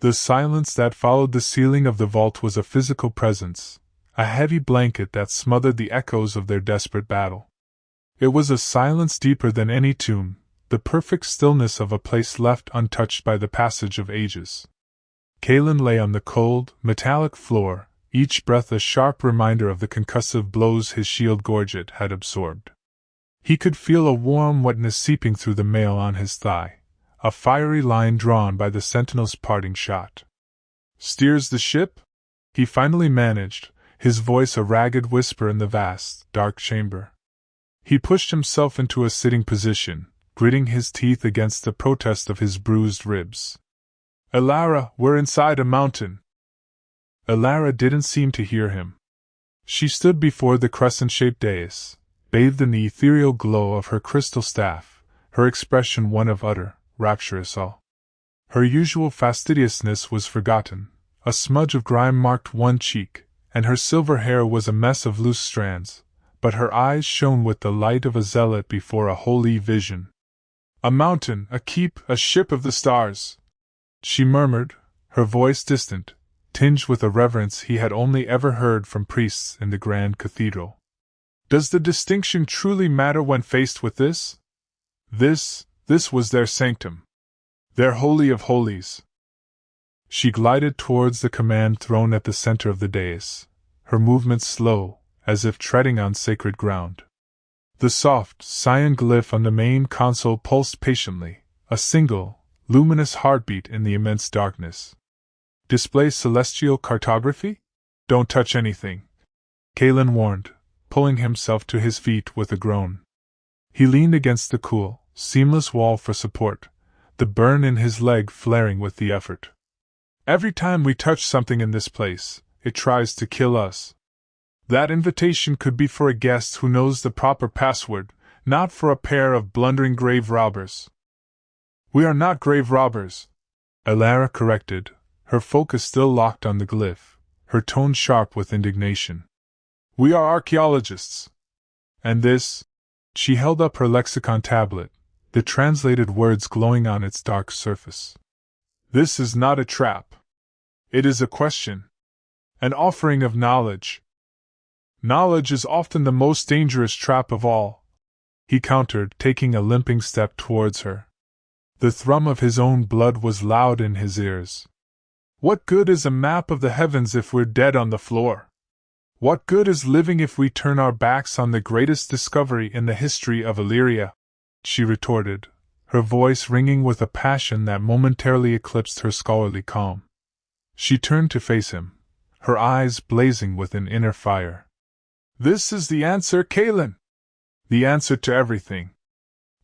The silence that followed the ceiling of the vault was a physical presence, a heavy blanket that smothered the echoes of their desperate battle. It was a silence deeper than any tomb, the perfect stillness of a place left untouched by the passage of ages. Kalen lay on the cold, metallic floor, each breath a sharp reminder of the concussive blows his shield gorget had absorbed. He could feel a warm wetness seeping through the mail on his thigh, a fiery line drawn by the sentinel's parting shot. "Steers the ship?" he finally managed, his voice a ragged whisper in the vast, dark chamber. He pushed himself into a sitting position, gritting his teeth against the protest of his bruised ribs. "Elara, we're inside a mountain." Elara didn't seem to hear him. She stood before the crescent-shaped dais, bathed in the ethereal glow of her crystal staff, her expression one of utter, rapturous awe. Her usual fastidiousness was forgotten, a smudge of grime marked one cheek, and her silver hair was a mess of loose strands, but her eyes shone with the light of a zealot before a holy vision. "A mountain, a keep, a ship of the stars," she murmured, her voice distant, tinged with a reverence he had only ever heard from priests in the grand cathedral. Does the distinction truly matter when faced with this? This was their sanctum. Their holy of holies. She glided towards the command throne at the center of the dais, her movements slow, as if treading on sacred ground. The soft, cyan glyph on the main console pulsed patiently, a single, luminous heartbeat in the immense darkness. "Display celestial cartography? Don't touch anything," Kalen warned, pulling himself to his feet with a groan. He leaned against the cool, seamless wall for support, the burn in his leg flaring with the effort. "Every time we touch something in this place, it tries to kill us. That invitation could be for a guest who knows the proper password, not for a pair of blundering grave robbers." "We are not grave robbers," Elara corrected, her focus still locked on the glyph, her tone sharp with indignation. "We are archaeologists. And this—" she held up her lexicon tablet, the translated words glowing on its dark surface. "This is not a trap. It is a question. An offering of knowledge. Knowledge is often the most dangerous trap of all," he countered, taking a limping step towards her. The thrum of his own blood was loud in his ears. "What good is a map of the heavens if we're dead on the floor? What good is living if we turn our backs on the greatest discovery in the history of Illyria?" she retorted, her voice ringing with a passion that momentarily eclipsed her scholarly calm. She turned to face him, her eyes blazing with an inner fire. "This is the answer, Kalen! The answer to everything.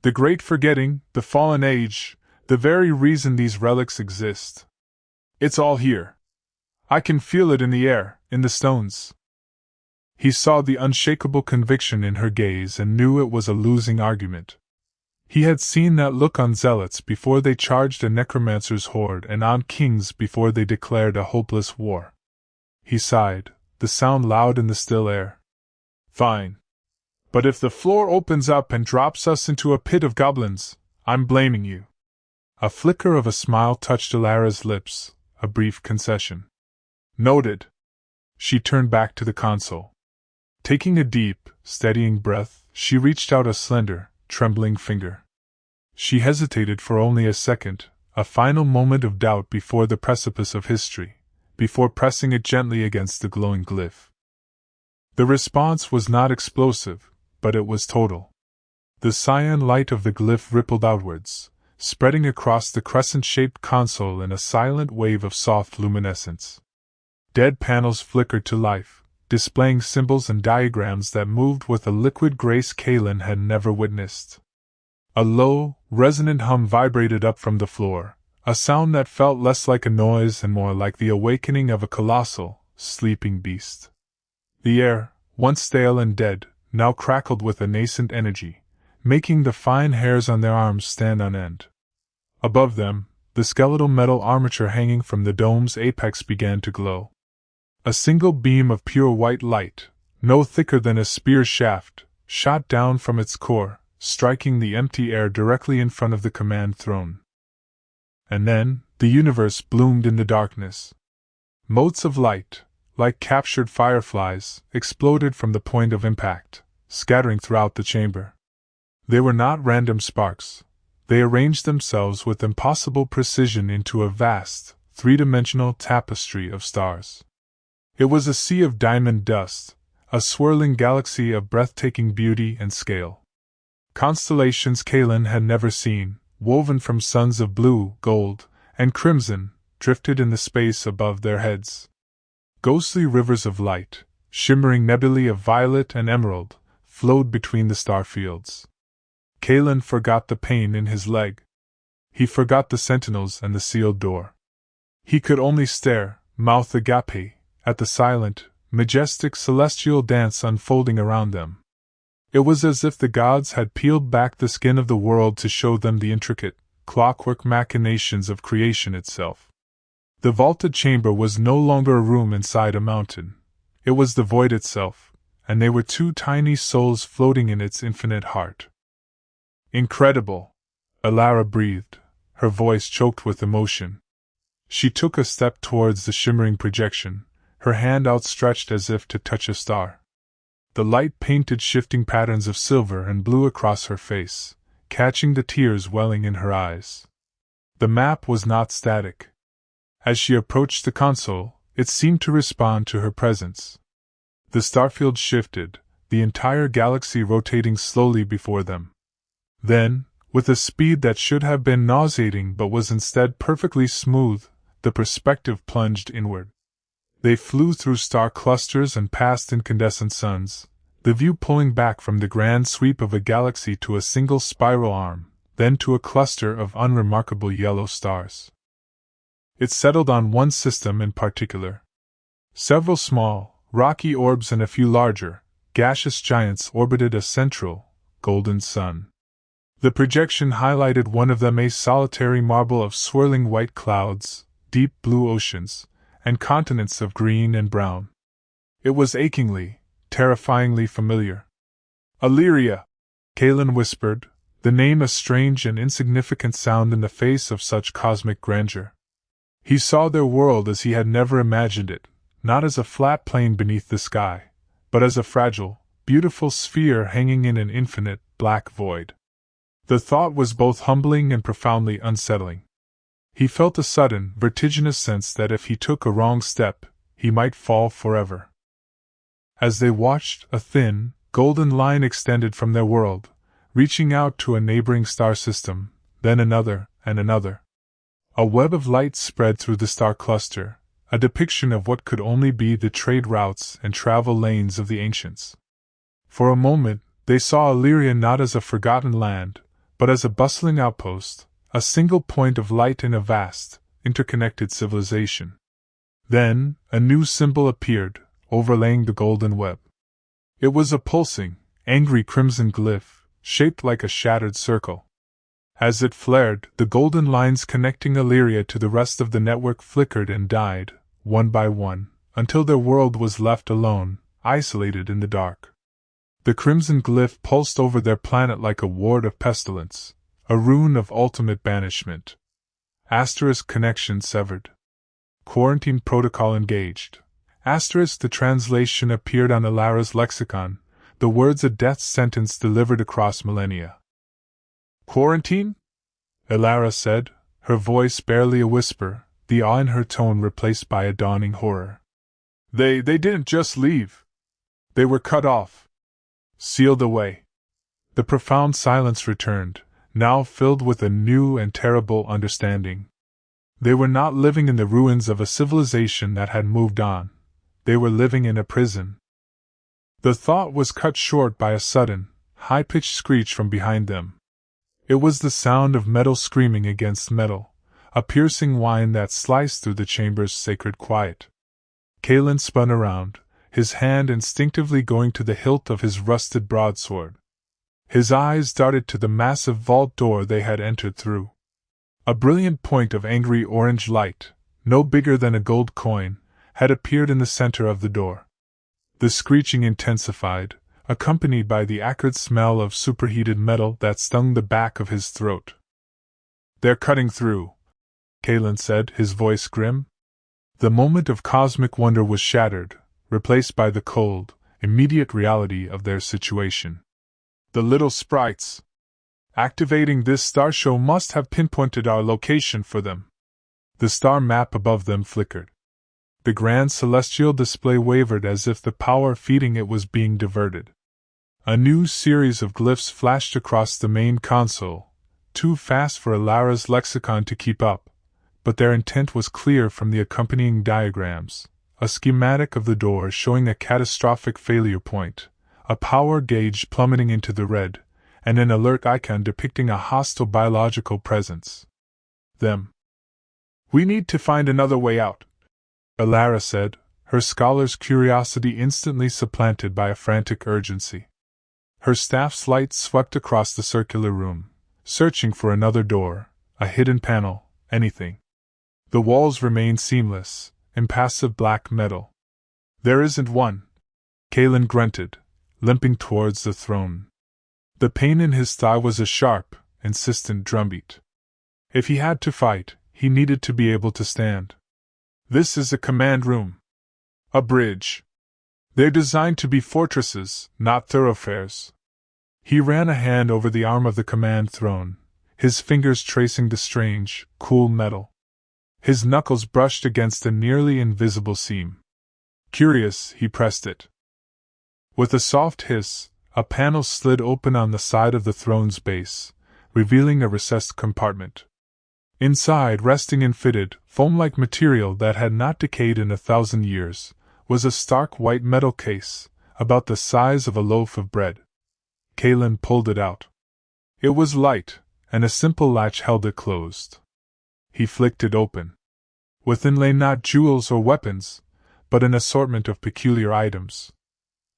The great forgetting, the fallen age, the very reason these relics exist. It's all here. I can feel it in the air, in the stones." He saw the unshakable conviction in her gaze and knew it was a losing argument. He had seen that look on zealots before they charged a necromancer's horde and on kings before they declared a hopeless war. He sighed, the sound loud in the still air. "Fine. But if the floor opens up and drops us into a pit of goblins, I'm blaming you." A flicker of a smile touched Elara's lips, a brief concession. "Noted." She turned back to the console. Taking a deep, steadying breath, she reached out a slender, trembling finger. She hesitated for only a second, a final moment of doubt before the precipice of history, before pressing it gently against the glowing glyph. The response was not explosive, but it was total. The cyan light of the glyph rippled outwards, spreading across the crescent-shaped console in a silent wave of soft luminescence. Dead panels flickered to life, displaying symbols and diagrams that moved with a liquid grace Kalen had never witnessed. A low, resonant hum vibrated up from the floor, a sound that felt less like a noise and more like the awakening of a colossal, sleeping beast. The air, once stale and dead, now crackled with a nascent energy, making the fine hairs on their arms stand on end. Above them, the skeletal metal armature hanging from the dome's apex began to glow. A single beam of pure white light, no thicker than a spear shaft, shot down from its core, striking the empty air directly in front of the command throne. And then, The universe bloomed in the darkness. Motes of light, like captured fireflies, exploded from the point of impact, scattering throughout the chamber. They were not random sparks. They arranged themselves with impossible precision into a vast, three-dimensional tapestry of stars. It was a sea of diamond dust, a swirling galaxy of breathtaking beauty and scale. Constellations Kalen had never seen, woven from suns of blue, gold, and crimson, drifted in the space above their heads. Ghostly rivers of light, shimmering nebulae of violet and emerald, flowed between the star fields. Kalen forgot the pain in his leg. He forgot the sentinels and the sealed door. He could only stare, mouth agape, at the silent, majestic celestial dance unfolding around them. It was as if the gods had peeled back the skin of the world to show them the intricate, clockwork machinations of creation itself. The vaulted chamber was no longer a room inside a mountain. It was the void itself, and they were two tiny souls floating in its infinite heart. Incredible! Alara breathed, her voice choked with emotion. She took a step towards the shimmering projection, her hand outstretched as if to touch a star. The light painted shifting patterns of silver and blue across her face, catching the tears welling in her eyes. The map was not static. As she approached the console, it seemed to respond to her presence. The starfield shifted, the entire galaxy rotating slowly before them. Then, with a speed that should have been nauseating but was instead perfectly smooth, the perspective plunged inward. They flew through star clusters and past incandescent suns, the view pulling back from the grand sweep of a galaxy to a single spiral arm, then to a cluster of unremarkable yellow stars. It settled on one system in particular. Several small, rocky orbs and a few larger, gaseous giants orbited a central, golden sun. The projection highlighted one of them, a solitary marble of swirling white clouds, deep blue oceans, and continents of green and brown. It was achingly, terrifyingly familiar. Illyria, Kalen whispered, the name a strange and insignificant sound in the face of such cosmic grandeur. He saw their world as he had never imagined it, not as a flat plane beneath the sky, but as a fragile, beautiful sphere hanging in an infinite, black void. The thought was both humbling and profoundly unsettling. He felt a sudden, vertiginous sense that if he took a wrong step, he might fall forever. As they watched, a thin, golden line extended from their world, reaching out to a neighboring star system, then another, and another. A web of light spread through the star cluster, a depiction of what could only be the trade routes and travel lanes of the ancients. For a moment, they saw Illyria not as a forgotten land, but as a bustling outpost, a single point of light in a vast, interconnected civilization. Then, a new symbol appeared, overlaying the golden web. It was a pulsing, angry crimson glyph, shaped like a shattered circle. As it flared, the golden lines connecting Illyria to the rest of the network flickered and died, one by one, until their world was left alone, isolated in the dark. The crimson glyph pulsed over their planet like a ward of pestilence, a rune of ultimate banishment. Asterisk connection severed. Quarantine protocol engaged. Asterisk the translation appeared on Alara's lexicon, the words a death sentence delivered across millennia. Quarantine? Alara said, her voice barely a whisper, the awe in her tone replaced by a dawning horror. They didn't just leave. They were cut off. Sealed away. The profound silence returned, now filled with a new and terrible understanding. They were not living in the ruins of a civilization that had moved on. They were living in a prison. The thought was cut short by a sudden, high-pitched screech from behind them. It was the sound of metal screaming against metal, a piercing whine that sliced through the chamber's sacred quiet. Kalen spun around, his hand instinctively going to the hilt of his rusted broadsword. His eyes darted to the massive vault door they had entered through. A brilliant point of angry orange light, no bigger than a gold coin, had appeared in the center of the door. The screeching intensified, accompanied by the acrid smell of superheated metal that stung the back of his throat. They're cutting through, Kalen said, his voice grim. The moment of cosmic wonder was shattered, replaced by the cold, immediate reality of their situation. The little sprites. Activating this star show must have pinpointed our location for them. The star map above them flickered. The grand celestial display wavered as if the power feeding it was being diverted. A new series of glyphs flashed across the main console, too fast for Alara's lexicon to keep up, but their intent was clear from the accompanying diagrams: a schematic of the door showing a catastrophic failure point, a power gauge plummeting into the red, and an alert icon depicting a hostile biological presence. Them. We need to find another way out, Alara said, her scholar's curiosity instantly supplanted by a frantic urgency. Her staff's light swept across the circular room, searching for another door, a hidden panel, anything. The walls remained seamless, impassive black metal. There isn't one, Kalen grunted, limping towards the throne. The pain in his thigh was a sharp, insistent drumbeat. If he had to fight, he needed to be able to stand. This is a command room. A bridge. They're designed to be fortresses, not thoroughfares. He ran a hand over the arm of the command throne, his fingers tracing the strange, cool metal. His knuckles brushed against a nearly invisible seam. Curious, he pressed it. With a soft hiss, a panel slid open on the side of the throne's base, revealing a recessed compartment. Inside, resting in fitted, foam-like material that had not decayed in 1,000 years, was a stark white metal case, about the size of a loaf of bread. Kalen pulled it out. It was light, and a simple latch held it closed. He flicked it open. Within lay not jewels or weapons, but an assortment of peculiar items.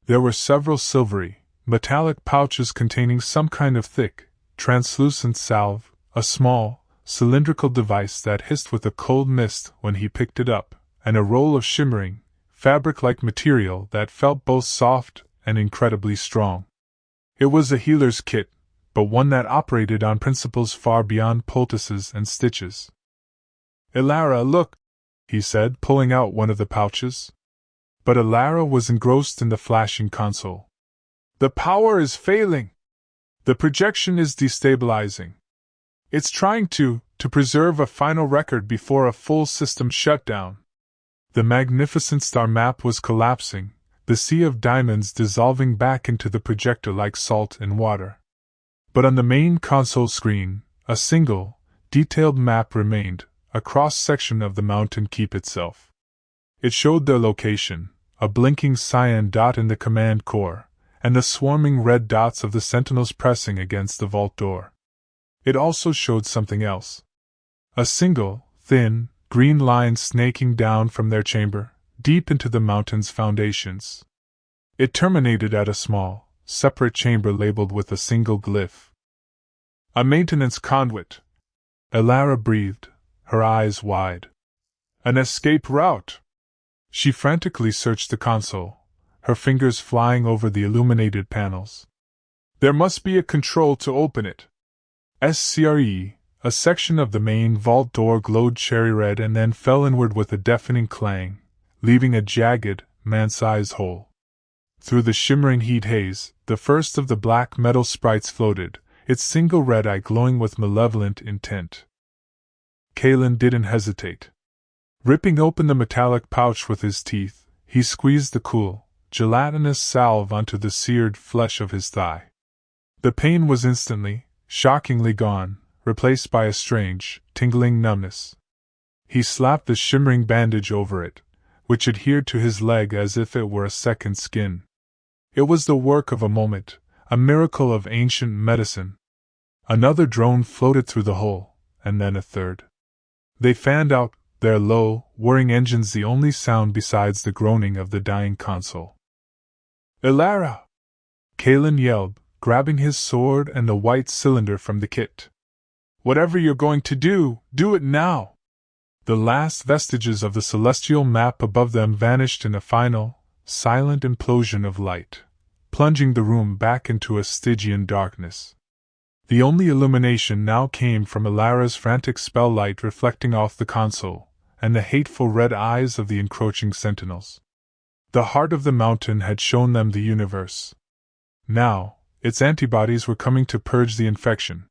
There were several silvery, metallic pouches containing some kind of thick, translucent salve, a small, cylindrical device that hissed with a cold mist when he picked it up, and a roll of shimmering, fabric-like material that felt both soft and incredibly strong. It was a healer's kit, but one that operated on principles far beyond poultices and stitches. Alara, look, he said, pulling out one of the pouches. But Alara was engrossed in the flashing console. The power is failing. The projection is destabilizing. It's trying to preserve a final record before a full system shutdown. The magnificent star map was collapsing, the sea of diamonds dissolving back into the projector like salt in water. But on the main console screen, a single, detailed map remained, a cross-section of the mountain keep itself. It showed their location, a blinking cyan dot in the command core, and the swarming red dots of the sentinels pressing against the vault door. It also showed something else. A single, thin, green line snaking down from their chamber, deep into the mountain's foundations. It terminated at a small, separate chamber labeled with a single glyph. A maintenance conduit, Alara breathed, her eyes wide. An escape route. She frantically searched the console, her fingers flying over the illuminated panels. There must be a control to open it. SCRE, a section of the main vault door glowed cherry red and then fell inward with a deafening clang, leaving a jagged, man-sized hole. Through the shimmering heat haze, the first of the black metal sprites floated, its single red eye glowing with malevolent intent. Kalen didn't hesitate. Ripping open the metallic pouch with his teeth, he squeezed the cool, gelatinous salve onto the seared flesh of his thigh. The pain was instantly, shockingly gone, replaced by a strange, tingling numbness. He slapped the shimmering bandage over it, which adhered to his leg as if it were a second skin. It was the work of a moment, a miracle of ancient medicine. Another drone floated through the hole, and then a third. They fanned out, their low, whirring engines the only sound besides the groaning of the dying console. Alara! Kalen yelled, grabbing his sword and the white cylinder from the kit. Whatever you're going to do it now! The last vestiges of the celestial map above them vanished in a final, silent implosion of light, plunging the room back into a Stygian darkness. The only illumination now came from Ilara's frantic spell light reflecting off the console, and the hateful red eyes of the encroaching sentinels. The heart of the mountain had shown them the universe. Now, its antibodies were coming to purge the infection,